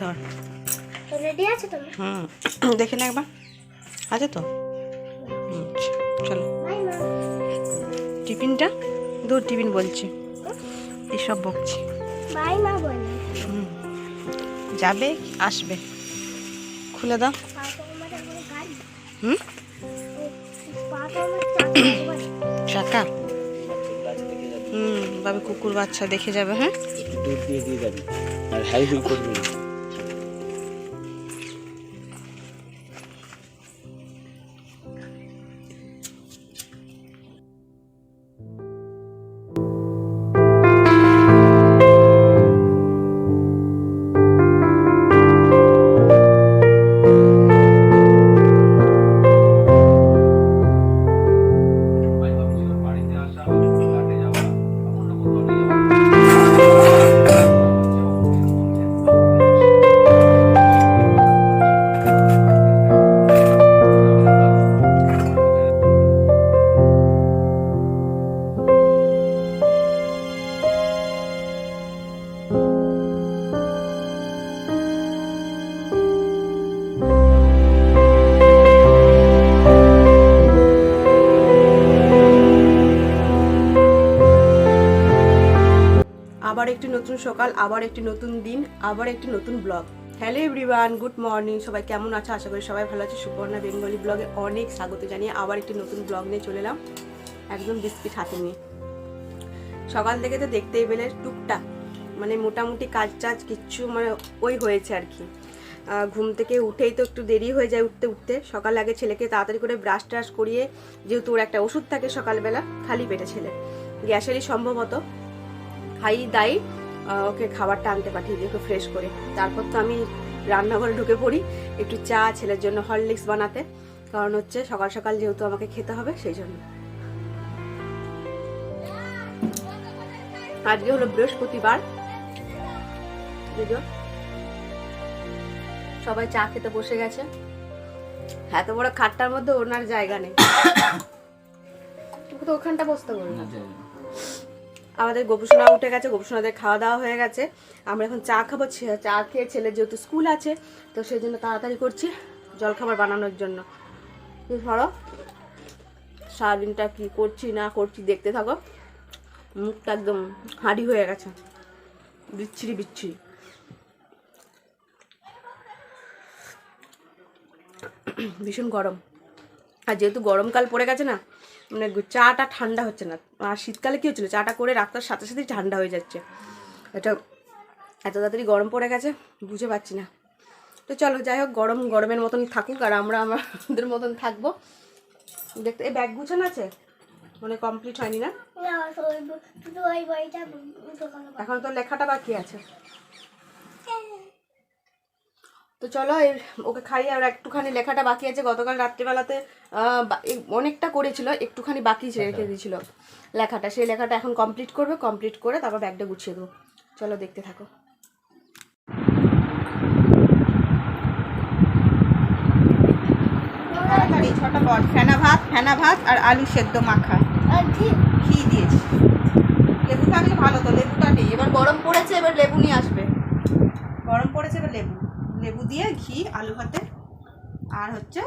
ধর। রেডি আছে তো? দেখে না একবার, আছে তো? চলো। টিফিনটা দূর, টিফিন বলছি, এসব বকছি। বাই মা বলে যাবে আসবে, খুলে দাও। চাকা, বাবু কুকুর বাচ্চা দেখে যাবে। হ্যাঁ, দুধ দিয়ে দিয়ে যাবি আর হাই হুই করবি না। আবার একটি নতুন সকাল, আবার একটি নতুন দিন, আবার একটি নতুন blog. Hello everyone, good morning. সবাই কেমন আছে? আশা করি সবাই ভালো আছে। সুপর্ণা বেঙ্গলি ব্লগে অনেক স্বাগত জানিয়ে আবার একটি নতুন ব্লগ নিয়ে চলে এলাম, একদম বিস্কিট হাতে নিয়ে। সকাল থেকে তো দেখতেই পেলে টুকটাক মানে মোটামুটি কাজ টাজ কিচ্ছু মানে ওই হয়েছে আর কি। ঘুম থেকে উঠেই তো একটু দেরি হয়ে যায় উঠতে উঠতে। সকাল আগে ছেলেকে তাড়াতাড়ি করে ব্রাশ ট্রাশ করিয়ে, যেহেতু ওর একটা ওষুধ থাকে সকালবেলা খালি পেটে, ছেলে গ্যাসেরই সম্ভবত, খাই দাই ওকে খাবারটা আনতে পাঠিয়ে দিই ওকে ফ্রেশ করে। তারপর তো আমি রান্নাঘরে ঢুকে পড়ি একটু চা, ছেলের জন্য হরলিক্স বানাতে, কারণ হচ্ছে সকাল সকাল যেহেতু আমাকে খেতে হবে সেই জন্য। আজকে হলো বৃহস্পতিবার, সবাই চা খেতে বসে গেছে। এত বড় খাটটার মধ্যে ওনার জায়গা নেই, তো ওখানটা বসতে বললাম। আমাদের গোপুসোনা উঠে গেছে, গোপুসোনাদের খাওয়া দাওয়া হয়ে গেছে। আমরা এখন চা খাবো। চা খেয়ে ছেলের যেহেতু স্কুল আছে তো সেই জন্য তাড়াতাড়ি করছি জলখাবার বানানোর জন্য। ধরো সারাদিনটা কি করছি না করছি দেখতে থাকো। মুখটা একদম হাঁড়ি হয়ে গেছে, বিচ্ছিরি বিচ্ছিরি। ভীষণ গরম, আর যেহেতু গরমকাল পড়ে গেছে না, মানে চাটা ঠান্ডা হচ্ছে না। আর শীতকালে কী হচ্ছিলো, চাটা করে রাখার সাথে সাথেই ঠান্ডা হয়ে যাচ্ছে। এটা এত তাড়াতাড়ি গরম পড়ে গেছে বুঝে পাচ্ছি না। তো চলো যাই হোক, গরম গরমের মতন থাকুক আর আমরা আমাদের মতন থাকবো। দেখতে এই ব্যাগ গুছানো আছে, মানে কমপ্লিট হয়নি না এখন, তো লেখাটা বাকি আছে। তো চলো ওকে খাইয়ে, আর একটুখানি লেখাটা বাকি আছে। গতকাল রাত্রিবেলাতে অনেকটা করেছিল, একটুখানি বাকি রেখে দিয়েছিল লেখাটা। সেই লেখাটা এখন কমপ্লিট করবে, কমপ্লিট করে তারপর ব্যাগটা গুছিয়ে দেবো। চলো দেখতে থাকো। তাড়াতাড়ি ঝটাপট। ফেনা ভাত আর আলু সেদ্ধ মাখা, ঘি দিয়েছি। লেবু থাকলে ভালো, তো লেবুটা নেই। এবার গরম পড়েছে, এবার লেবু নিয়ে আসবে। গরম পড়েছে, এবার লেবু দিয়ে ঘি, আলু ভাতে, আর হচ্ছে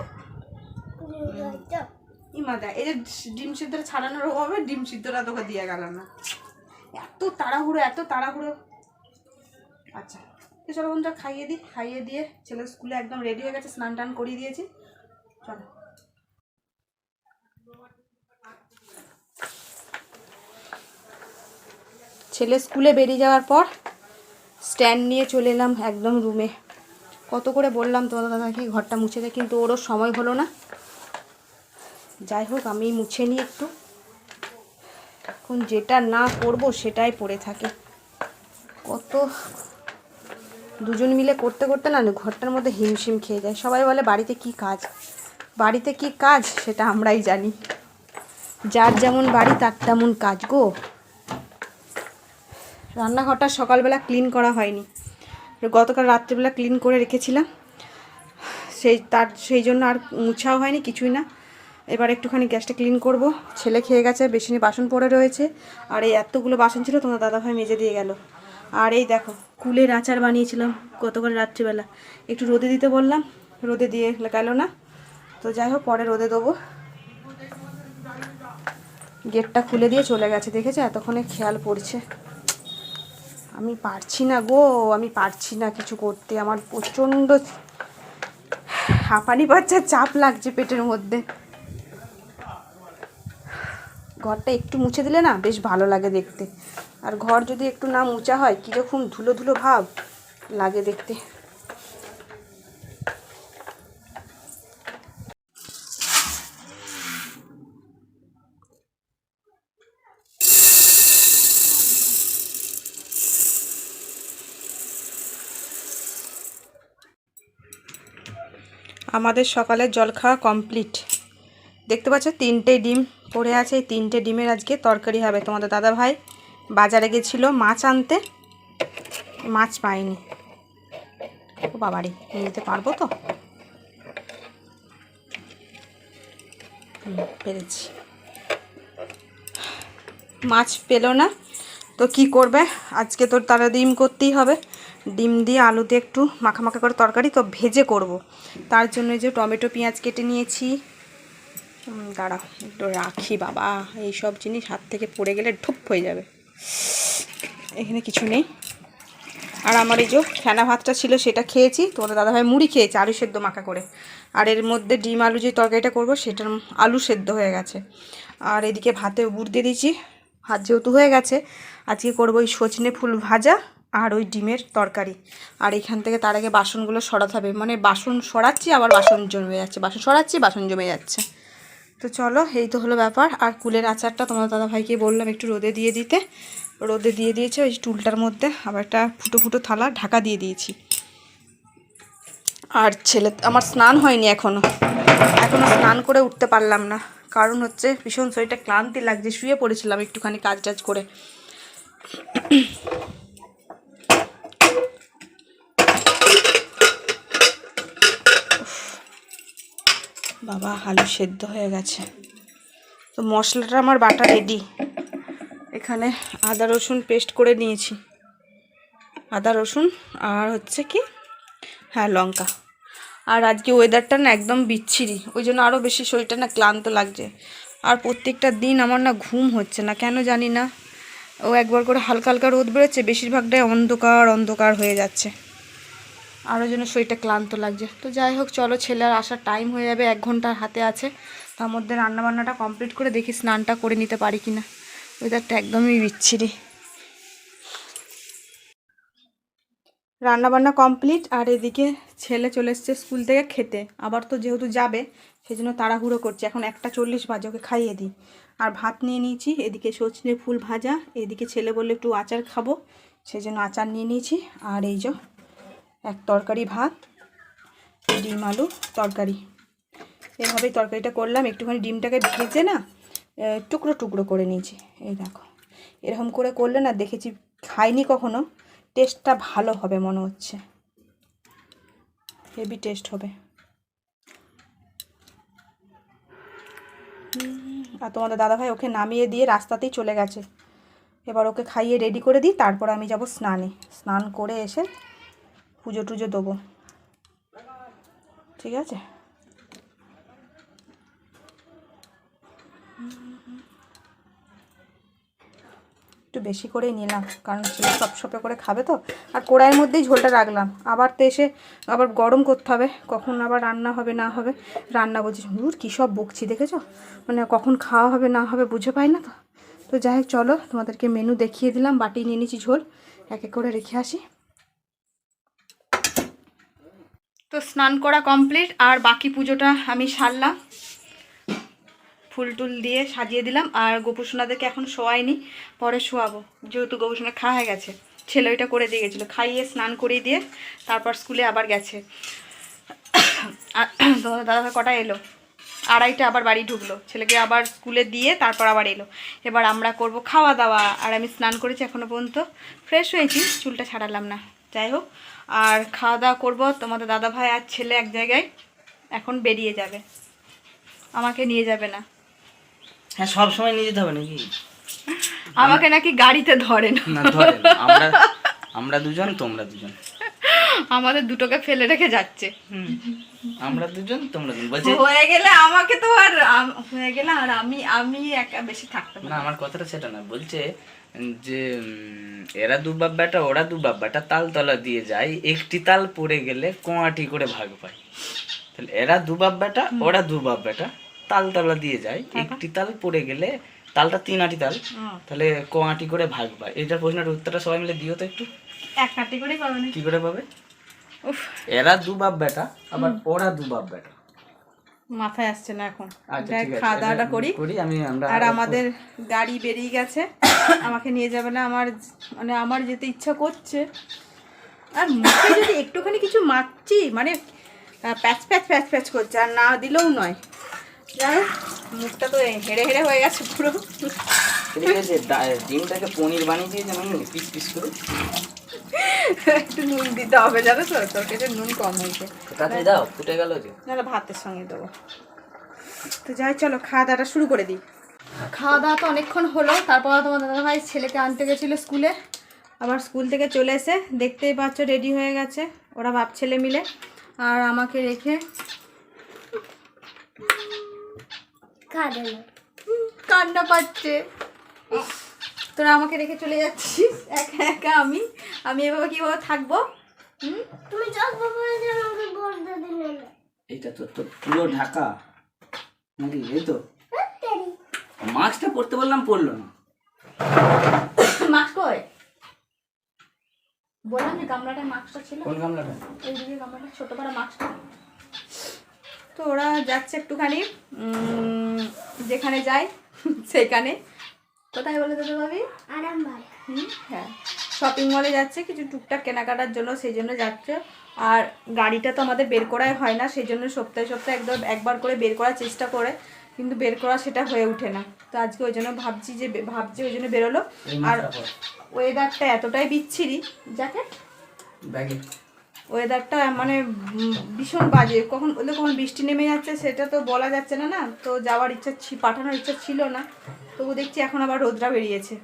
ইমাদা। এই যে ডিম সিদ্ধটা ছাড়ানোর অভাবে ডিম সিদ্ধটা তোকে দিয়ে গেল না, এত তাড়াহুড়ো। আচ্ছা তো চলো বন্ধুরা খাইয়ে দিই। খাইয়ে দিয়ে ছেলে স্কুলে একদম রেডি হয়ে গেছে, স্নান টান করিয়ে দিয়েছি। চলো ছেলে স্কুলে বেরিয়ে যাওয়ার পর স্ট্যান্ড নিয়ে চলে এলাম একদম রুমে। কত করে বললাম তোমাদের দাদাকে ঘরটা মুছে দেয়, কিন্তু ওরও সময় হলো না। যাই হোক আমি মুছে নিই একটু, এখন যেটা না করব সেটাই পড়ে থাকে। কত দুজন মিলে করতে করতে না ঘরটার মধ্যে হিমশিম খেয়ে যায়। সবাই বলে বাড়িতে কি কাজ সেটা আমরাই জানি, যার যেমন বাড়ি তার তেমন কাজ গো। রান্নাঘরটা সকালবেলা ক্লিন করা হয়নি, গতকাল রাত্রিবেলা ক্লিন করে রেখেছিলাম, সেই জন্য আর মুছাও হয়নি কিছুই না। এবার একটুখানি গ্যাসটা ক্লিন করব। ছেলে খেয়ে গেছে, বেসিনে বাসন পড়ে রয়েছে, আর এই এতগুলো বাসন ছিল তোমার দাদাভাই মেজে দিয়ে গেল। আর এই দেখো কুলের আচার বানিয়েছিলাম গতকাল রাত্রিবেলা, একটু রোদে দিতে বললাম, রোদে দিয়ে গেল না, তো যাই হোক পরে রোদে দেবো। গেটটা খুলে দিয়ে চলে গেছে, দেখেছে এতক্ষণে খেয়াল পড়ছে। আমি পারছি না গো, আমি পারছি না কিছু করতে, আমার প্রচণ্ড হাঁপানি পাচ্ছে, চাপ লাগছে পেটের মধ্যে। ঘরটা একটু মুছে দিলে না বেশ ভালো লাগে দেখতে, আর ঘর যদি একটু না মুছা হয় কীরকম ধুলো ধুলো ভাব লাগে দেখতে। আমাদের সকালের জল খাওয়া কমপ্লিট। দেখতে পাচ্ছ 3টে ডিম পড়ে আছে, এই 3টে ডিমের আজকে তরকারি হবে। তোমাদের দাদা ভাই বাজারে গেছিলো মাছ আনতে, মাছ পাইনি। ও বাবারে, নিতে পারবো তো? পেরেছি। মাছ পেলো না তো কি করবে, আজকে তো তারা ডিম করতেই হবে। ডিম দিয়ে আলু দিয়ে একটু মাখা মাখা করে তরকারি তো ভেজে করব। তার জন্য যে টমেটো পেঁয়াজ কেটে নিয়েছি। দাঁড়া একটু রাখি বাবা, এই সব জিনিস হাত থেকে পড়ে গেলে ঢুপ হয়ে যাবে। এখানে কিছু নেই। আর আমার এই যে ফেনা ভাতটা ছিল সেটা খেয়েছি, তোমাদের দাদাভাই মুড়ি খেয়েছে আলু সেদ্ধ মাখা করে। আর এর মধ্যে ডিম আলু যে তরকারিটা করবো সেটার আলু সেদ্ধ হয়ে গেছে। আর এদিকে ভাতে গুড় দিয়ে দিয়েছি, ভাত যেহেতু হয়ে গেছে আজকে করবো ওই সজনে ফুল ভাজা আর ওই ডিমের তরকারি। আর এখান থেকে তার আগে বাসনগুলো সরাতে হবে, মানে বাসন সরাচ্ছি আবার বাসন জমে যাচ্ছে, বাসন সরাচ্ছি বাসন জমে যাচ্ছে। তো চলো, এই তো হলো ব্যাপার। আর কুলের আচারটা তোমার দাদাভাইকে বললাম একটু রোদে দিয়ে দিতে, রোদে দিয়ে দিয়েছে ওই টুলটার মধ্যে। আবার একটা ফুটো ফুটো থালা ঢাকা দিয়ে দিয়েছি। আর ছেলে আমার স্নান হয়নি এখনও স্নান করে উঠতে পারলাম না, কারণ হচ্ছে ভীষণ শরীরটা ক্লান্তি লাগছে, শুয়ে পড়েছিলাম একটুখানি কাজ টাজ করে। বাবা আলু সেদ্ধ হয়ে গেছে, তো মশলাটা আমার বাটা রেডি। এখানে আদা রসুন পেস্ট করে নিয়েছি, আদা রসুন আর হচ্ছে কি লঙ্কা। আর আজকে ওয়েদারটা না একদম বিচ্ছিরি, ওই জন্য আরও বেশি শরীরটা না ক্লান্ত লাগছে। আর প্রত্যেকটা দিন আমার না ঘুম হচ্ছে না কেন জানি না, ও একবার করে হালকা হালকা রোদ বেরোচ্ছে, বেশিরভাগটাই অন্ধকার অন্ধকার হয়ে যাচ্ছে, আরও যেন শরীরটা ক্লান্ত লাগছে। তো যাই হোক চলো, ছেলের আসার টাইম হয়ে যাবে, 1 ঘন্টার হাতে আছে, তার মধ্যে রান্নাবান্নাটা কমপ্লিট করে দেখি স্নানটা করে নিতে পারি কিনা। ওয়েদারটা একদমই বিচ্ছিরি। রান্নাবান্না কমপ্লিট, আর এদিকে ছেলে চলে এসছে স্কুল থেকে খেতে, আবার তো যেহেতু যাবে সেই জন্য তাড়াহুড়ো করছে। এখন 1:40 বাজে, ওকে খাইয়ে দিই। আর ভাত নিয়ে নিয়েছি, এদিকে সজনে ফুল ভাজা, এদিকে ছেলে বললে একটু আচার খাবো সেই জন্য আচার নিয়ে নিয়েছি। আর এই যে এক তরকারি ভাত, ডিম আলু তরকারি, এভাবেই তরকারিটা করলাম। একটুখানি ডিমটাকে ভেজে না টুকরো টুকরো করে নিয়েছি। এই দেখো এরকম করে করলে না দেখেছি, খাইনি কখনো, টেস্টটা ভালো হবে মনে হচ্ছে, হেভি টেস্ট হবে। আর তোমাদের দাদাভাই ওকে নামিয়ে দিয়ে রাস্তাতেই চলে গেছে, এবার ওকে খাইয়ে রেডি করে দিই, তারপর আমি যাব স্নানে। স্নান করে এসে পুজো টুজো দেবো, ঠিক আছে? একটু বেশি করেই নিলাম, কারণ ছেলে সব সপে করে খাবে তো। আর কড়াইয়ের মধ্যেই ঝোলটা রাখলাম, আবার তো এসে আবার গরম করতে হবে, কখন আবার রান্না হবে না হবে। রান্না বলছি কী সব বকছি দেখেছো, মানে কখন খাওয়া হবে না হবে বুঝে পাই না তো। তো যাই হোক চলো, তোমাদেরকে মেনু দেখিয়ে দিলাম, বাটি নিয়ে নিয়েছি ঝোল, এক এক করে রেখে আসি। তো স্নান করা কমপ্লিট, আর বাকি পুজোটা আমি সারলাম, ফুল টুল দিয়ে সাজিয়ে দিলাম। আর গোপুসোনাদেরকে এখন শোয়াইনি, পরে শোয়াবো, যেহেতু গোপুসোনা খাওয়া হয়ে গেছে। ছেলে ওইটা করে দিয়ে গেছিলো, খাইয়ে স্নান করিয়ে দিয়ে তারপর স্কুলে আবার গেছে। আর তোমাদের দাদাভাই কটা এলো? 2:30 আবার বাড়ি ঢুকলো, ছেলেকে আবার স্কুলে দিয়ে তারপর আবার এলো। এবার আমরা করব খাওয়া দাওয়া। আর আমি স্নান করেছি এখনও পর্যন্ত, ফ্রেশ হয়েছি, চুলটা ছাড়ালাম না। যাই হোক, আর খাওয়া দাওয়া করবো। তোমাদের দাদাভাই আর ছেলে এক জায়গায় এখন বেরিয়ে যাবে, আমাকে নিয়ে যাবে না। হ্যাঁ, সব সময় নিয়ে যেতে হবে নাকি? আমাকে নাকি গাড়িতে ধরে না, ধরে না, আমরা আমরা দুজন তোমরা দুজন। আমাদের দুটোকে ফেলে রেখে যাচ্ছে। আমরা দুজন তোমরা দুজন বলছে। হয়ে গেলে আমাকে তো আর হয়ে গেলে আর আমি একা বেশি থাকতে না, আমার কথাটা সেটা না, বলছে যে এরা দু বাপ বেটা ওরা দু বাপ বেটা তালতলা দিয়ে যায়, একটি তাল পড়ে গেলে কোয়াটি করে ভাগ পায়। তাহলে এরা দু বাপ বেটা ওরা দু বাপ বেটা তালতলা দিয়ে যায়, একটি তাল পড়ে গেলে তালটা 3 আটি তাল, তাহলে কোয়াটি করে ভাগ পায়। এইটার প্রশ্নের উত্তরটা সবাই মিলে দিও তো একটু। এক কাটি করে পাবে না কি করে পাবে? উফ, এরা দু বাপ বেটা আবার ওরা দু বাপ বেটা। মাথায় আসছে না এখন। আচ্ছা ঠিক আছে, খাওয়া দাওয়াটা করি। আমরা আর আমাদের গাড়ি বেরিয়ে গেছে, আমাকে নিয়ে যাবে না। আমার যেতে ইচ্ছা করছে। আর মুখে যদি একটুখানি কিছু মাখছি মানে প্যাচ প্যাচ প্যাচ প্যাচ করছে, আর না দিলেও নয়। যাই হোক, মুখটা তো হেড়ে হেড়ে হয়ে গেছে পুরো। ডিমটাকে পনির বানিয়ে দিয়েছে আমি পিস পিস করে। একটু নুন দিতে হবে, জানো তো, তোর কাছে নুন কম হয়েছে। তাড়াতাড়ি দাও, ফুটে গেল যে। নাহলে ভাতের সঙ্গে দেবো। তো যাই, চলো খাওয়া দাওয়াটা শুরু করে দিই। খাওয়া দাওয়া তো অনেকক্ষণ হলো। তারপর তোমার দাদাভাই ছেলেকে আনতে গেছিলো স্কুলে, আবার স্কুল থেকে চলে এসে দেখতেই পাচ্ছ রেডি হয়ে গেছে ওরা বাপ ছেলে মিলে, আর আমাকে রেখে কান্না পাচ্ছে। তোরা আমাকে রেখে চলে যাচ্ছিস একা একা। আমি এভাবে কিভাবে থাকবো? তুমি চশমা পরে যে আমাকে বলতে দিলে না। এইটা তো তোর পুরো ঢাকা নাকি? এই তো মাস্কটা পরতে বললাম, পরলো না। মাস্ক কই? বললাম যে গামলাটায় মাস্কটা ছিল। কোন গামলাটা? এইদিকে গামলাটা, ছোট পাড়া মাস্কটা। তো ওরা যাচ্ছে একটুখানি যেখানে যায় সেখানে। কোথায় বলে দাদা ভাবি? আরামবাগ। হ্যাঁ, শপিং মলে যাচ্ছে কিছু টুকটাক কেনাকাটার জন্য, সেই জন্য যাচ্ছে। আর গাড়িটা তো আমাদের বের করাই হয় না, সেই জন্য সপ্তাহে একবার করে বের করার চেষ্টা করে, কিন্তু বের করা সেটা হয়ে ওঠে না। তো আজকে ওই জন্য ভাবছি ওই জন্য বেরোলো। আর ওয়েদারটা এতটাই বিচ্ছিরি, জ্যাকেট ওয়েদারটা মানে ভীষণ বাজে। কখন বৃষ্টি নেমে যাচ্ছে সেটা তো বলা যাচ্ছে না। না তো যাওয়ার ইচ্ছা পাঠানোর ইচ্ছা ছিল না, তবু দেখছি এখন আবার রোদরা বেরিয়েছে।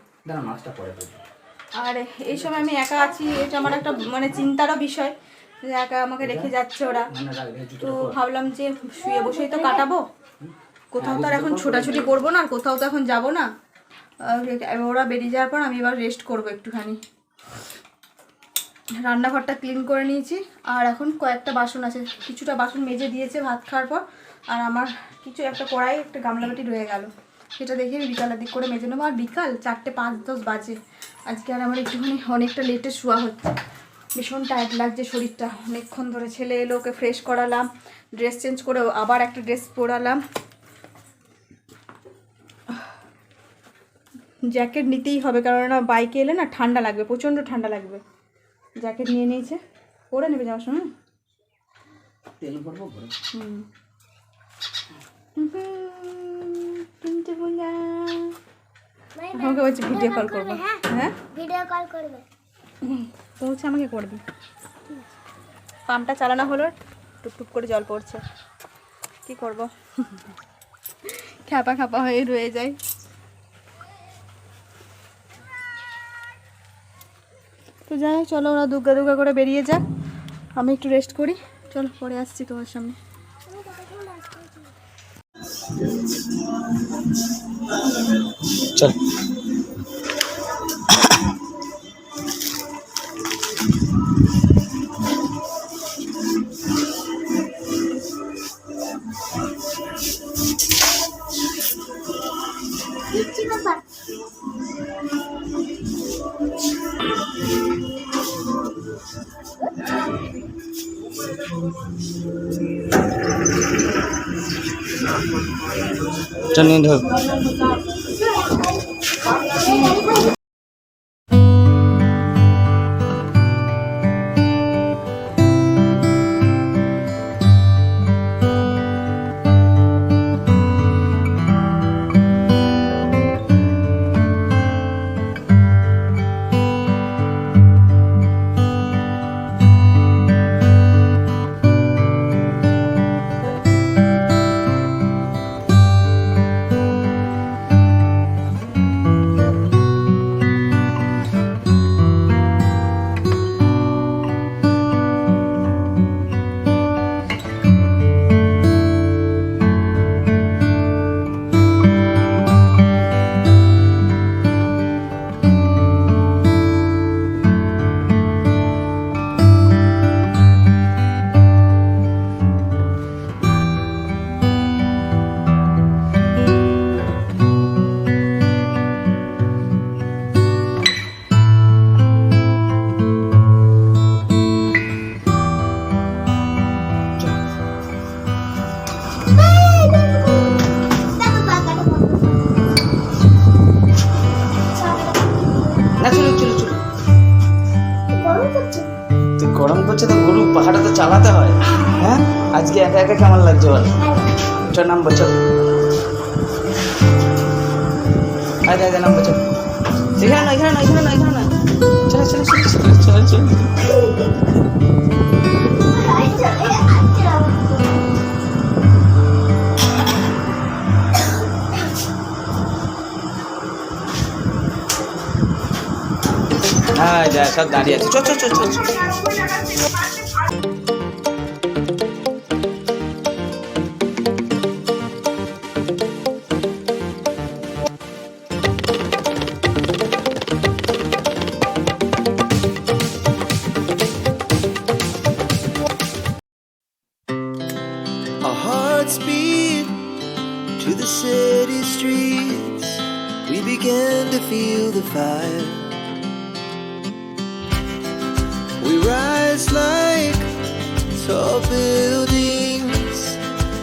আর এই সময় আমি একা আছি, এটা আমার একটা মানে চিন্তারও বিষয় যে একা আমাকে রেখে যাচ্ছে ওরা। তো ভাবলাম যে শুয়ে বসেই তো কাটাবো, কোথাও তো আর এখন ছোটাছুটি করবো না, আর কোথাও তো এখন যাবো না। ওরা বেরিয়ে যাওয়ার পর আমি এবার রেস্ট করবো একটুখানি। রান্নাঘরটা ক্লিন করে নিয়েছি, আর এখন কয়েকটা বাসন আছে, কিছুটা বাসন মেজে দিয়েছে ভাত খাওয়ার পর। আর আমার কিছু একটা কড়াই একটা গামলা বাটি রয়ে গেল, সেটা দেখে আমি বিকালের দিক করে মেজে নেবো। আর বিকাল 4:05-10 বাজে আজকে। আর আমার একটুখানি অনেকটা লেটে শোয়া হচ্ছে, ভীষণ টায়ার্ড লাগছে শরীরটা অনেকক্ষণ ধরে। ছেলে এলো, ওকে ফ্রেশ করালাম, ড্রেস চেঞ্জ করে আবার একটা ড্রেস পরালাম। জ্যাকেট নিতেই হবে, কারণ বাইকে এলে না ঠান্ডা লাগবে, প্রচণ্ড ঠান্ডা লাগবে। জ্যাকেট নিয়ে নিয়েছে, পরে নেবে যাওয়ার সময়। আমাকে বলছি ভিডিও কল করবো। হ্যাঁ, ভিডিও কল করবে। পৌঁছে আমাকে করবি। পাম্পটা চালানো হলো, টুকটুক করে জল পড়ছে, কি করব, খ্যাপা খ্যাপা হয়ে রয়ে যায়। তো যাই, চলো ওরা দুর্গা দুর্গা করে বেরিয়ে যাক, আমি একটু রেস্ট করি। চলো পরে আসছি তোমার সামনে। চল চল নিয়ে ধর। গরম করছে তো গরু পাহাড়ে তো চালাতে হয়। হ্যাঁ, আজকে একা একা কেমন লাগছে বল? চল নামবো, চল। আয় আয় নামবো, চল। এখানে না, এখানে না, এখানে না, এখানে না। চলো চলো চলো চলো চলো। হ্যাঁ যা, সব দাঁড়িয়ে আছে। চল চল চল চল। Our hearts beat to the city streets. We began to feel the fire. We rise like tall buildings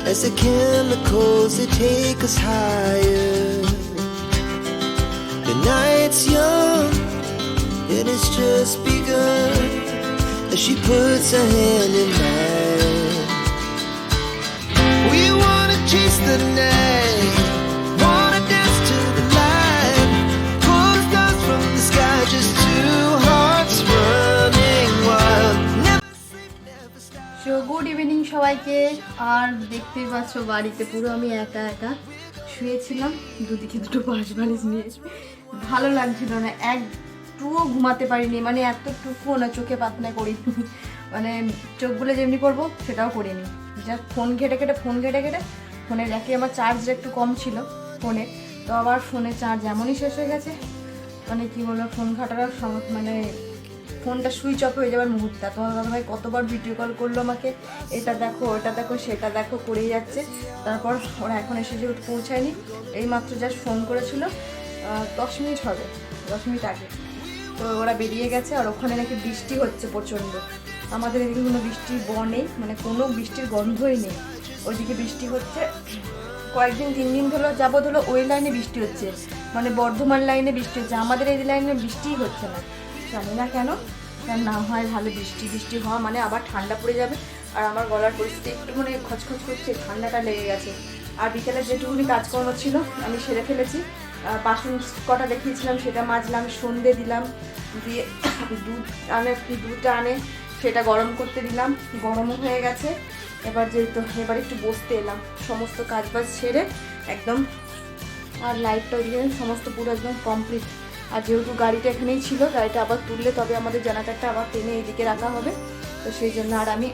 as the chemicals they take us higher. The night's young and it's just begun as she puts her hand in mine. We wanna chase the night, wanna dance to the light, pull the stars from the sky, just two hearts running wild. Never sleep, never stop. So good evening সবাইকে। আর দেখতেই পাচ্ছ বাড়িতে পুরো আমি একা একা শুয়েছিলাম, দুদিকে দুটো বাঁশ বালিশ নিয়ে। ভালো লাগছিল না, একটুও ঘুমাতে পারিনি, মানে এতটুকুও না চোখে পাতনা করিনি, মানে চোখ বলে যেমনি করবো সেটাও করিনি। যা ফোন ঘেটে ঘেটে ফোনের যাকে আমার চার্জ একটু কম ছিল ফোনে, তো আবার ফোনের চার্জ এমনই শেষ হয়ে গেছে, মানে কি বলবো, ফোন ঘাটার মানে ফোনটা সুইচ অফ হয়ে যাবার মুহূর্তে। তোমার দাদাভাই কতবার ভিডিও কল করলো আমাকে, এটা দেখো ওটা দেখো সেটা দেখো করেই যাচ্ছে। তারপর ওরা এখন এসে যে পৌঁছায়নি, এইমাত্র জাস্ট ফোন করেছিল, 10 মিনিট হবে, 10 মিনিট আগে। তো ওরা বেরিয়ে গেছে, আর ওখানে নাকি বৃষ্টি হচ্ছে প্রচণ্ড। আমাদের এদিকে কোনো বৃষ্টির নেই, মানে কোনো বৃষ্টির গন্ধই নেই। ওইদিকে বৃষ্টি হচ্ছে, কয়েকদিন 3 দিন ধরো যাবৎ হলো ওই লাইনে বৃষ্টি হচ্ছে, মানে বর্ধমান লাইনে বৃষ্টি হচ্ছে, আমাদের এই লাইনে বৃষ্টিই হচ্ছে না, জানি না কেন। তার না হয় ভালো, বৃষ্টি হওয়া মানে আবার ঠান্ডা পড়ে যাবে। আর আমার গলার পরিস্থিতি একটু মানে খচখচ করছে, ঠান্ডাটা লেগে গেছে। আর বিকেলে যেটুকুনি কাজকর্ম ছিল আমি সেরে ফেলেছি। বাসন কটা দেখিয়েছিলাম সেটা মাজলাম, সন্ধে দিলাম, দিয়ে দুধটা আনে সেটা গরম করতে দিলাম, গরমও হয়ে গেছে। এবার একটু বসতে এলাম, সমস্ত কাজবাজ ছেড়ে একদম। আর লাইটটা ওইদিকে সমস্ত পুরো একদম কমপ্লিট। আর যেহেতু গাড়িটা এখানেই ছিল, গাড়িটা আবার তুললে তবে আমাদের জেনারেটরটা আবার টেনে এইদিকে রাখা হবে, তো সেই জন্য আর আমি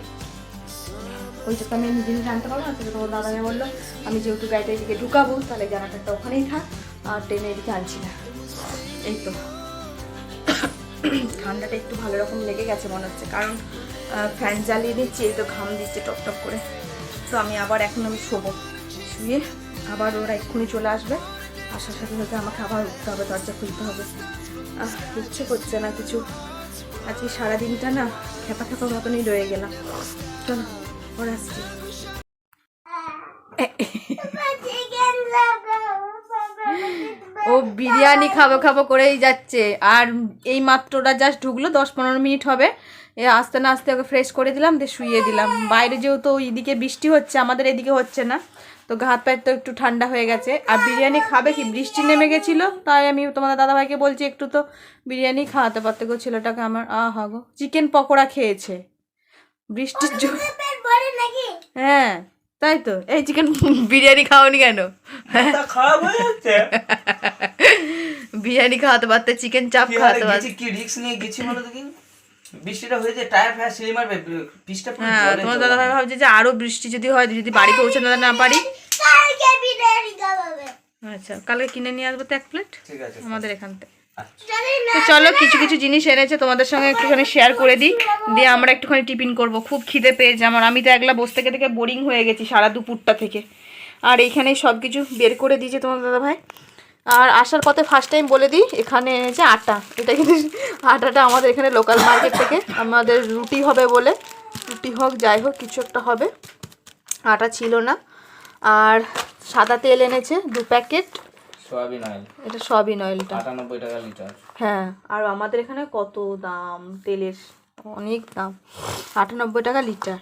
ওইটাকে আমি নিজে জানতে পারবো না। সেটা তোমার দাদাকে বললো আমি যেহেতু গাড়িটা এদিকে ঢুকাবো তাহলে জেনারেটরটা ওখানেই থাক, আর টেনে এদিকে আনছি না। এই তো ঠান্ডাটা একটু ভালো রকম লেগে গেছে মনে হচ্ছে, কারণ ফ্যান জ্বালিয়ে দিচ্ছি, এই তো ঘাম দিচ্ছে টপ করে। তো আমি শোবো, শুয়ে আবার ওরা এক্ষুনি চলে আসবে, আসার সাথে সাথে আমাকে আবার উঠতে হবে, দরজা খুলতে হবে। ইচ্ছে করছে না কিছু, আজকে সারাদিনটা না খেপা মতনই রয়ে গেলাম। চলো ওরা আসছি। ও বিরিয়ানি খাবো করেই যাচ্ছে, আর এই মাত্রটা জাস্ট ঢুকলো, 10-15 মিনিট হবে। আস্তে না আস্তে ওকে ফ্রেশ করে দিলাম, দিয়ে শুয়ে দিলাম। বাইরে যেহেতু এইদিকে বৃষ্টি হচ্ছে, আমাদের এদিকে হচ্ছে না, তো হাত পায়ের তো একটু ঠান্ডা হয়ে গেছে। আর বিরিয়ানি খাবে কি, বৃষ্টি নেমে গেছিলো, তাই আমি তোমাদের দাদাভাইকে বলছি একটু তো বিরিয়ানি খাওয়াতে পারতে গো ছেলেটাকে আমার। আহা গো, চিকেন পকোড়া খেয়েছে বৃষ্টির জন্য। হ্যাঁ তাই তো, এই চিকেন বিরিয়ানি খাওয়ানি কেন? খারাপ হয়ে যাচ্ছে। বিরিয়ানি খাওয়াতে পারতে, চিকেন চাপ খাওয়াতে পারতে। কি রিস্ক নিয়ে গেছি বলো দেখি, বৃষ্টিটা হয়েছে টায়ার ফায়ার সিলি মারবে, পিচটা পুরো হ্যাঁ, জলে। তোমার দাদাভাই ভাবছে যে আরো বৃষ্টি যদি হয়, যদি বাড়ি পৌঁছাতে না পারি, আচ্ছা কালকে কিনে নিয়ে আসবো তো 1 প্লেট, ঠিক আছে আমাদের এখান থেকে। তো চলো কিছু জিনিস এনেছে, তোমাদের সঙ্গে একটুখানি শেয়ার করে দিই, দিয়ে আমরা একটুখানি টিফিন করব। খুব খিদে পেয়েছে আমার, আমি তো একলা বসে থেকে বোরিং হয়ে গেছি সারা দুপুরটা থেকে। আর এইখানেই সব কিছু বের করে দিয়েছে তোমার দাদাভাই। আর আসার পথে ফার্স্ট টাইম বলে দিই, এখানে এনেছে আটা। এটা কিন্তু আটাটা আমাদের এখানে লোকাল মার্কেট থেকে, আমাদের রুটি হবে বলে, রুটি হোক যাই হোক কিছু একটা হবে, আটা ছিল না। আর সাদা তেল এনেছে 2 প্যাকেট, সয়াবিন অয়েল, এটা সয়াবিন অয়েলটা 98 টাকা লিটার। হ্যাঁ, আর আমাদের এখানে কত দাম তেলের, অনেক দাম, 98 টাকা লিটার।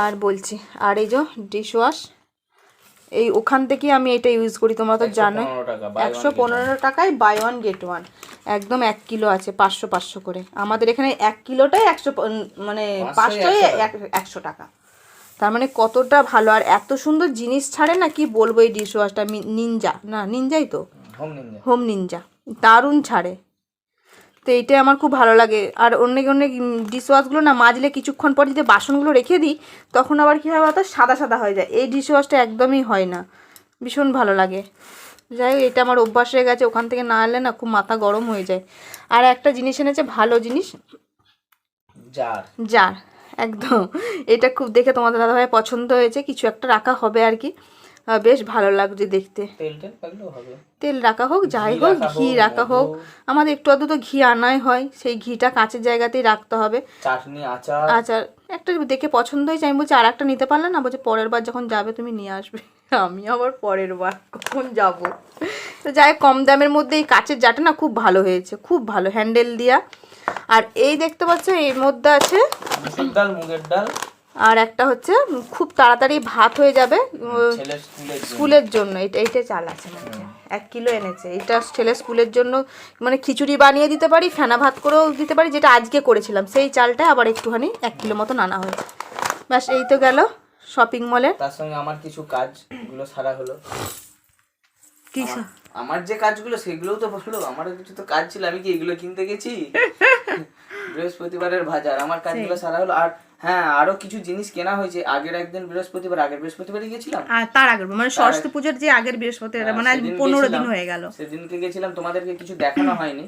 আর বলছি, আর এই যে ডিশ ওয়াশ, এই ওখান থেকে আমি এটা ইউজ করি, তোমরা তো জানো। 115 টাকায় বাই 1 গেট 1, একদম 1 কিলো আছে, 500 করে। আমাদের এখানে 1 কিলোটাই 100, মানে 5টাই 100 টাকা। তার মানে কতটা ভালো, আর এত সুন্দর জিনিস ছাড়ে না, কি বলবো। এই ডিশ ওয়াশটা নিনজাই তো, হোম নিনজা, দারুণ ছাড়ে। তো এইটাই আমার খুব ভালো লাগে। আর অনেক ডিশ ওয়াশগুলো না মাজলে কিছুক্ষণ পর যদি বাসনগুলো রেখে দিই, তখন আবার কী হয় বলতো, সাদা সাদা হয়ে যায়। এই ডিশ ওয়াশটা একদমই হয় না, ভীষণ ভালো লাগে। যাই হোক, এটা আমার অভ্যাস হয়ে গেছে, ওখান থেকে না এলে না খুব মাথা গরম হয়ে যায়। আর একটা জিনিস এনেছে, ভালো জিনিস, জার, একদম। এটা খুব দেখে তোমাদের দাদাভাই পছন্দ হয়েছে, কিছু একটা রাখা হবে আর কি, বেশ ভালো লাগছে দেখতে। তেল রাখা হোক, যাই হোক, ঘি রাখা হোক, আমাদের একটু আধটু তো ঘি আনাই হয়, সেই ঘিটা কাঁচের জায়গাতেই রাখতে হবে। চাটনি, আচার, আচার একটা দেখে পছন্দ হয়েছে, আমি বলছি আর একটা নিতে পারলে না, বলছে পরের বার যখন যাবে তুমি নিয়ে আসবে। আমি আবার পরের বার কখন যাব। তো যাই হোক, কম দামের মধ্যে এই কাঁচের জারটা না খুব ভালো হয়েছে, খুব ভালো, হ্যান্ডেল দিয়া। আর এই দেখতে পাচ্ছ, এর মধ্যে আছে মুগের ডাল, আর একটা হচ্ছে খুব তাড়াতাড়ি ভাত হয়ে যাবে স্কুলের জন্য। এইটা চাল আছে, 1 কিলো এনেছে। এটা ছেলে স্কুলের জন্য, মানে খিচুড়ি বানিয়ে দিতে পারি, ফেনা ভাত করেও দিতে পারি, যেটা আজকে করেছিলাম সেই চালটা আবার একটুখানি 1 কিলো মতো আনা হয়েছে। ব্যাস, এই তো গেল শপিং মলে। তার সঙ্গে আমার কিছু কাজগুলো সারা হলো। কি আমার যে কাজগুলো সেগুলোও তো হলো, আমারও কিছু তো কাজ ছিল, আমি কি এগুলো কিনতে গেছি? বৃহস্পতিবারের বাজার, আমার কাজগুলো সারা হলো। আর হ্যাঁ, আরো কিছু জিনিস কেনা হয়েছে। আগের বৃহস্পতিবারই গেছিলাম, আর তার আগের মানে সরস্বতী পূজার যে আগের বৃহস্পতিবার, মানে আজ 15 দিন হয়ে গেল। সেদিনকে গেছিলাম, তোমাদেরকে কিছু দেখানো হয়নি।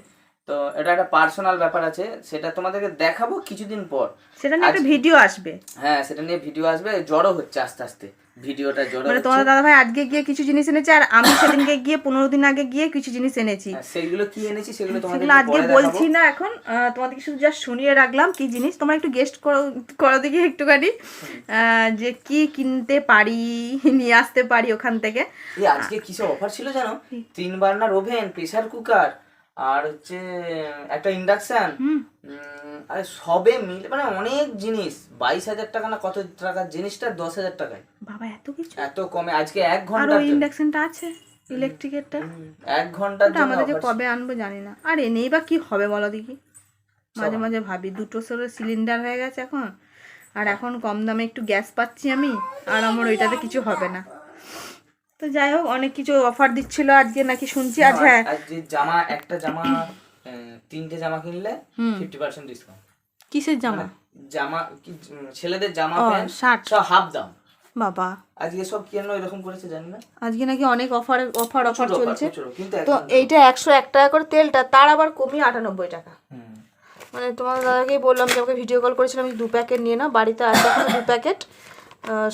তো এটা একটা পার্সোনাল ব্যাপার আছে, সেটা তোমাদেরকে দেখাবো কিছুদিন পর। সেটা নিয়ে একটা ভিডিও আসবে। হ্যাঁ, সেটা নিয়ে ভিডিও আসবে। জড়ো হচ্ছে আস্তে আস্তে ভিডিওটা, জড়ো মানে তোমার দাদা ভাই আজকে গিয়ে কিছু জিনিস এনেছে, আর আমি সেদিনকে গিয়ে 15 দিন আগে গিয়ে কিছু জিনিস এনেছি। সেইগুলো কি এনেছি সেগুলো সেগুলো আজকে বলছি না এখন, তোমাদেরকে শুধু জাস্ট শুনিয়ে রাখলাম কি জিনিস। তোমরা একটু গেস্ট করো দেখি একটুখানি, যে কি কিনতে পারি, নিয়ে আসতে পারি ওখান থেকে। আজকে কিসের অফার ছিল জানো? 3 বার্নার ওভেন, প্রেসার কুকার, আর হচ্ছে একটা ইন্ডাকশন, আর সবে মিলে মানে অনেক জিনিস। 22,000 টাকা না কত টাকার জিনিসটা 10,000 টাকায়। বাবা, এত কিছু এত কমে! আজকে 1 ঘন্টা। আর ওই ইন্ডাকশনটা আছে, ইলেকট্রিকেরটা, 1 ঘন্টার জন্য আমাদের যে কবে আনবো জানি না। আর এনেই বা কি হবে বলো দেখি, মাঝে মাঝে ভাবি 2টো সিলিন্ডার হয়ে গেছে এখন, আর এখন কম দামে একটু গ্যাস পাচ্ছি আমি, আর আমার ওইটাতে কিছু হবে না। তো যাই হোক, অনেক কিছু অফার দিচ্ছিল আজকে নাকি শুনছি। আজ হ্যাঁ, আজকে একটা জামা 3টে জামা কিনলে 50% ডিসকাউন্ট। কিসের জামা? জামা কি, ছেলেদের জামা প্যান্ট শার্ট সব হাফ দাম। বাবা, আজকে সব কেন এরকম করেছে জানি না। আজকে নাকি অনেক অফার চলছে। কিন্তু তো এইটা 101 টাকা করে তেলটা, তার আবার কমিয়ে 98 টাকা। মানে তোমার দাদাকেই বললাম যে, আমাকে ভিডিও কল করেছিলাম 2 প্যাকেট নিয়ে না, বাড়িতে আছে 2 প্যাকেট।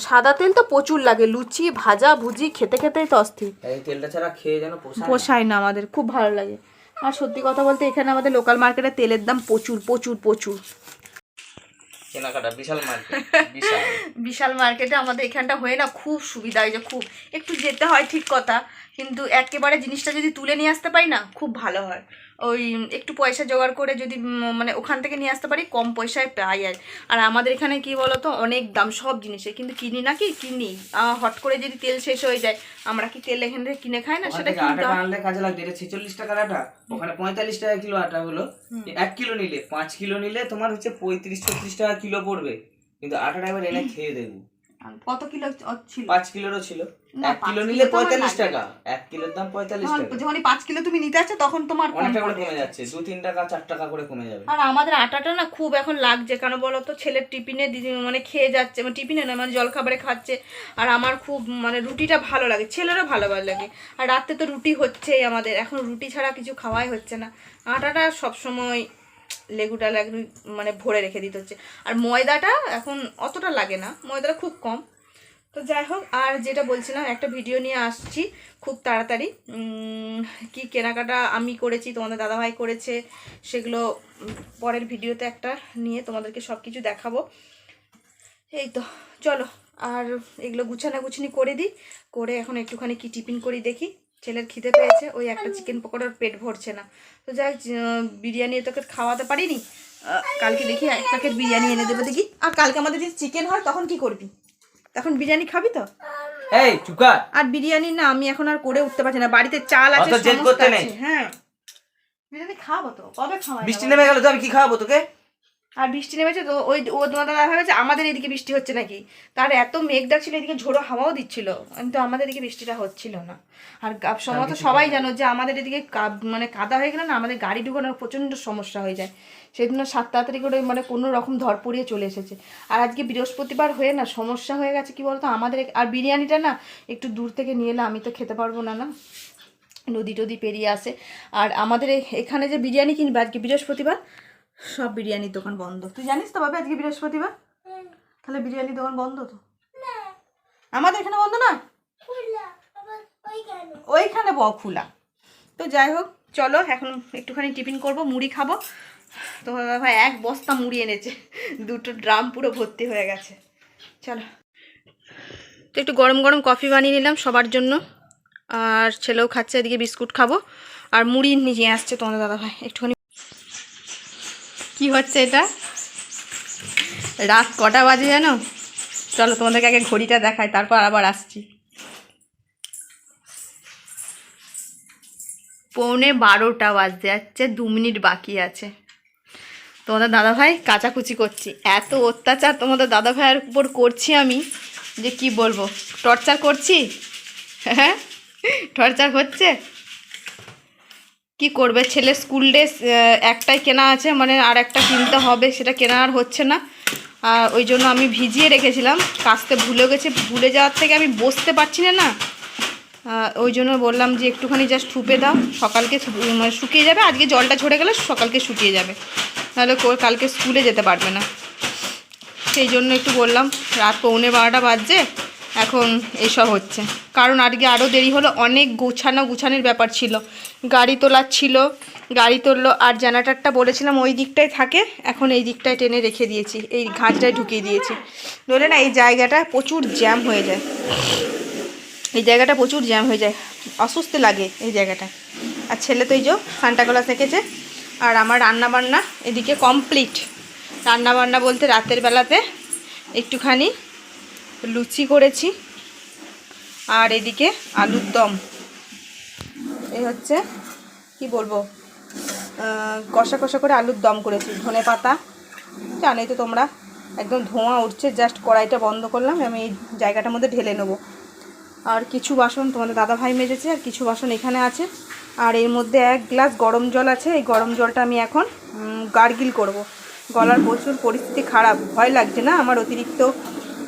সাদা তেল তো প্রচুর লাগে, লুচি ভাজা ভুজি খেতে খেতেই তো অস্থির। এই তেলটা ছাড়া খেয়ে যেন পোষায় না আমাদের, খুব ভালো লাগে। আর সত্যি কথা বলতে, এখানে আমাদের লোকাল মার্কেটে তেলের দাম প্রচুর প্রচুর প্রচুর। কেনাকাটা বিশাল মার্কেট, বিশাল মার্কেটে আমাদের এখানটা হয়ে না খুব সুবিধা হয়, যে খুব একটু যেতে হয় ঠিক কথা, কিন্তু একেবারে জিনিসটা যদি তুলে নিয়ে আসতে পারি না, খুব ভালো হয়। ওই একটু পয়সা জোগাড় করে যদি মানে ওখান থেকে নিয়ে আসতে পারি, কম পয়সায় পাই। আর আমাদের এখানে কি বলতো, অনেক দাম সব জিনিসে, কিন্তু কিনি না, কি কিনি হট করে যদি তেল শেষ হয়ে যায়, আমরা কি তেল এখান থেকে কিনে খাই না, সেটা কিনতে হয়। আনলে কাজে লাগবে। এটা 46 টাকার আটা, ওখানে 45 টাকা কিলো আটা হলো। 1 কিলো নিলে, 5 কিলো নিলে তোমার হচ্ছে 35-36 টাকা কিলো পড়বে। কিন্তু আটাটা এবার এনে খেয়ে দেবো। কত কিলো ছিল? 5 কিলোরও ছিল। 1 কিলো নিলে 45 টাকা, 1 কিলোর দাম 45 টাকা। যখন 5 কিলো তুমি নিতে আসছো, তখন তোমার অনেকটা করে কমে যাচ্ছে, 2-3 টাকা 4 টাকা করে কমে যাবে। আর আমাদের আটাটা না খুব এখন লাগছে, কেন বলো তো, ছেলের টিফিনে মানে খেয়ে যাচ্ছে, মানে টিফিনে না, মানে জলখাবারে খাচ্ছে। আর আমার খুব মানে রুটিটা ভালো লাগে, ছেলেরও ভালো লাগে। আর রাতে তো রুটি হচ্ছেই আমাদের, এখন রুটি ছাড়া কিছু খাওয়াই হচ্ছে না। আটাটা সবসময় লেগুটা মানে ভরে রেখে দিতে হচ্ছে। আর ময়দাটা এখন অতটা লাগে না, ময়দাটা খুব কম। তো যাই হোক, আর যেটা বলছিলাম, একটা ভিডিও নিয়ে আসছি খুব তাড়াতাড়ি, কি কেনাকাটা আমি করেছি, তোমাদের দাদাভাই করেছে, সেগুলো পরের ভিডিওতে একটা নিয়ে তোমাদেরকে সব কিছু দেখাবো। এই তো চলো, আর এগুলো গুছানি করে দিই, করে এখন একটুখানি কি টিফিন করি দেখি। ছেলের খিদে পেয়েছে, ওই একটা চিকেন পকোড়ার পেট ভরছে না। তো যাই, বিরিয়ানি তোকে খাওয়াতে পারিনি, কালকে দেখি এক প্যাকেট বিরিয়ানি এনে দেবে দেখি। আর কালকে আমাদের যদি চিকেন হয় তখন কি করবি? তখন বিরিয়ানি খাবি তো? এই চুকা, আর বিরিয়ানি না আমি এখন আর করে উঠতে পারছি না, বাড়িতে চাল আছে অত জেদ সমস্ত করতে নেই। আছে। হ্যাঁ বিরিয়ানি খাবো তো, কবে খাওয়াই? বৃষ্টি নেমে গেল তো আমি কি খাওয়াবো তোকে? আর বৃষ্টি নেমেছে তো ওই ও তোমার দাদা ভেবেছে আমাদের এদিকে বৃষ্টি হচ্ছে নাকি। তার এত মেঘ ডাকছিল, এদিকে ঝোড়ো হাওয়াও দিচ্ছিল, কিন্তু আমাদের এদিকে বৃষ্টিটা হচ্ছিল না। আর সম্ভবত সবাই জানো যে আমাদের এদিকে মানে কাদা হয়ে গেলে না আমাদের গাড়ি ঢুকানোর প্রচণ্ড সমস্যা হয়ে যায়। সেদিন 7 তাড়াতাড়ি করে মানে কোনো রকম ধরপড়িয়ে চলে এসেছে। আর আজকে বৃহস্পতিবার হয়ে না সমস্যা হয়ে গেছে কি বলতো আমাদের। আর বিরিয়ানিটা না একটু দূর থেকে নিয়ে এলে আমি তো খেতে পারবো না, না নদী টদি পেরিয়ে আসে। আর আমাদের এখানে যে বিরিয়ানি কিনবে আজকে বৃহস্পতিবার, সব বিরিয়ানির দোকান বন্ধ। তুই জানিস তো বাবা আজকে বৃহস্পতিবার? তাহলে বিরিয়ানির দোকান বন্ধ তো? আমাদের এখানে বন্ধ না, ওইখানে খোলা। তো যাই হোক চলো এখন একটুখানি টিফিন করব, মুড়ি খাবো। তোমার ভাই এক বস্তা মুড়ি এনেছে, 2টো ড্রাম পুরো ভর্তি হয়ে গেছে। চলো তো একটু গরম গরম কফি বানিয়ে নিলাম সবার জন্য, আর ছেলেও খাচ্ছে, এদিকে বিস্কুট খাবো। আর মুড়ি নিয়ে আসছে তোমাদের দাদা ভাই একটুখানি। কি হচ্ছে এটা? রাত কটা বাজে জানো? চলো তোমাদেরকে আগে ঘড়িটা দেখাই, তারপর আবার আসছি। 11:15 বাজতে যাচ্ছে, 2 মিনিট বাকি আছে। তোমাদের দাদাভাই কাচাকুচি করছি, এত অত্যাচার তোমাদের দাদাভাইয়ের উপর করছি আমি যে কি বলবো। টর্চার করছি, হ্যাঁ টর্চার হচ্ছে। কি করবে, ছেলে স্কুল ড্রেস একটাই কেনা আছে, মানে আর একটা কিনতে হবে, সেটা কেনা আর হচ্ছে না। আর ওই জন্য আমি ভিজিয়ে রেখেছিলাম, কাচতে ভুলে গেছি, ভুলে যাওয়ার থেকে আমি বসতে পারছি না। ওই জন্য বললাম যে একটুখানি জাস্ট ঠুপে দাও, সকালকে মানে শুকিয়ে যাবে। আজকে জলটা ঝরে গেলে সকালকে শুকিয়ে যাবে, নাহলে কালকে স্কুলে যেতে পারবে না। সেই জন্য একটু বললাম, রাত 11:15 বাজছে এখন এসব হচ্ছে। কারণ আজকে আরও দেরি হলো, অনেক গুছানির ব্যাপার ছিল, গাড়ি তোলার ছিল, গাড়ি তুললো। আর জেনারেটরটা বলেছিলাম ওই দিকটায় থাকে, এখন এই দিকটায় টেনে রেখে দিয়েছি, এই ঘাঁচটায় ঢুকিয়ে দিয়েছি। নইলে না এই জায়গাটা প্রচুর জ্যাম হয়ে যায়, এই জায়গাটা প্রচুর জ্যাম হয়ে যায়, অস্বস্তি লাগে এই জায়গাটা। আর ছেলে তো এই যে সান্টাক্লজ এঁকেছে। আর আমার রান্নাবান্না এদিকে কমপ্লিট। রান্নাবান্না বলতে রাতের বেলাতে একটুখানি লুচি করেছি, আর এদিকে আলুর দম। এই হচ্ছে কি বলবো, কষা কষা করে আলুর দম করেছি, ধনে পাতা জানোই তো তোমরা। একদম ধোঁয়া উঠছে, জাস্ট কড়াইটা বন্ধ করলাম, আমি এই জায়গাটার মধ্যে ঢেলে নেবো। আর কিছু বাসন তোমাদের দাদা ভাই মেজেছে, আর কিছু বাসন এখানে আছে। আর এর মধ্যে 1 গ্লাস গরম জল আছে, এই গরম জলটা আমি এখন গার্গিল করব। গলার প্রচুর পরিস্থিতি খারাপ, ভয় লাগছে না আমার। অতিরিক্ত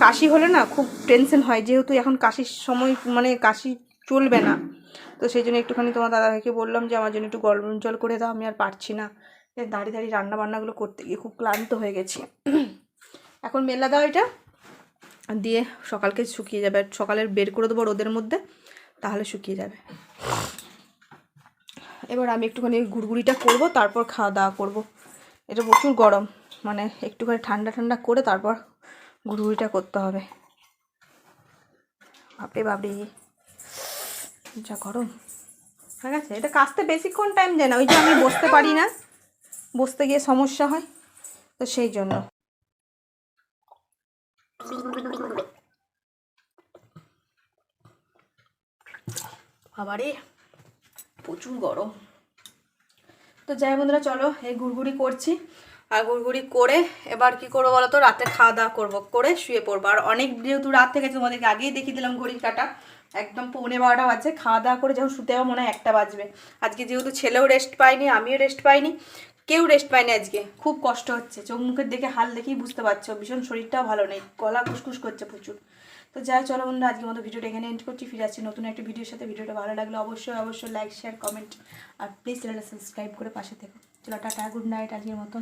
কাশি হলে না খুব টেনশন হয়, যেহেতু এখন কাশির সময়, মানে কাশি চলবে না। তো সেই জন্য একটুখানি তোমার দাদা ভাইকে বললাম যে আমার জন্য একটু গরম জল করে দাও, আমি আর পারছি না, দাঁড়িয়ে দাঁড়িয়ে রান্নাবান্নাগুলো করতে গিয়ে খুব ক্লান্ত হয়ে গেছি। এখন মেলা দাও এটা দিয়ে, সকালকে শুকিয়ে যাবে। সকালের বের করে দেবো রোদের মধ্যে, তাহলে শুকিয়ে যাবে। এবার আমি একটুখানি গুড়গুড়িটা করব, তারপর খাওয়া দাওয়া করব। এটা প্রচুর গরম, মানে একটুখানি ঠান্ডা ঠান্ডা করে তারপর গুড়গুড়িটা করতে হবে। বাপরে বাপরে যা গরম হয়ে গেছে। এটা কাচতে বেশিক্ষণ টাইম যায় না, ওই যে আমি বসতে পারি না, বসতে গিয়ে সমস্যা হয়, তো সেই জন্য। আবারে প্রচুর গরম। তো যাই বন্ধুরা চলো, এই গুড়গুড়ি করছি। আর গুড়গুড়ি করে এবার কি করবো বলো তো, রাতে খাওয়া দাওয়া করবো, করে শুয়ে পড়বো। আর অনেক যেহেতু রাত থেকে তোমাদেরকে আগেই দেখিয়ে দিলাম ঘড়ির কাটা, একদম 11:15 বাজছে। খাওয়া দাওয়া করে যখন শুতে যাবো মনে হয় 1টা বাজবে। আজকে যেহেতু ছেলেও রেস্ট পায়নি, আমিও রেস্ট পাইনি, কেউ রেস্ট পায়নি আজকে। খুব কষ্ট হচ্ছে, চোখ মুখের দেখে হাল দেখেই বুঝতে পারছো, ভীষণ শরীরটাও ভালো নেই, গলা খুসখুস করছে প্রচুর। তো যাই চলো বন্ধুরা, আজকের মতো ভিডিওটা এখানে এন্ড করছি। ফিরে আসছি নতুন একটা ভিডিওর সাথে। ভিডিওটা ভালো লাগলে অবশ্যই লাইক, শেয়ার, কমেন্ট, আর প্লিজ চ্যানেলটা সাবস্ক্রাইব করে পাশে থেকো। চলো টাটা, গুড নাইট আজকের মতো।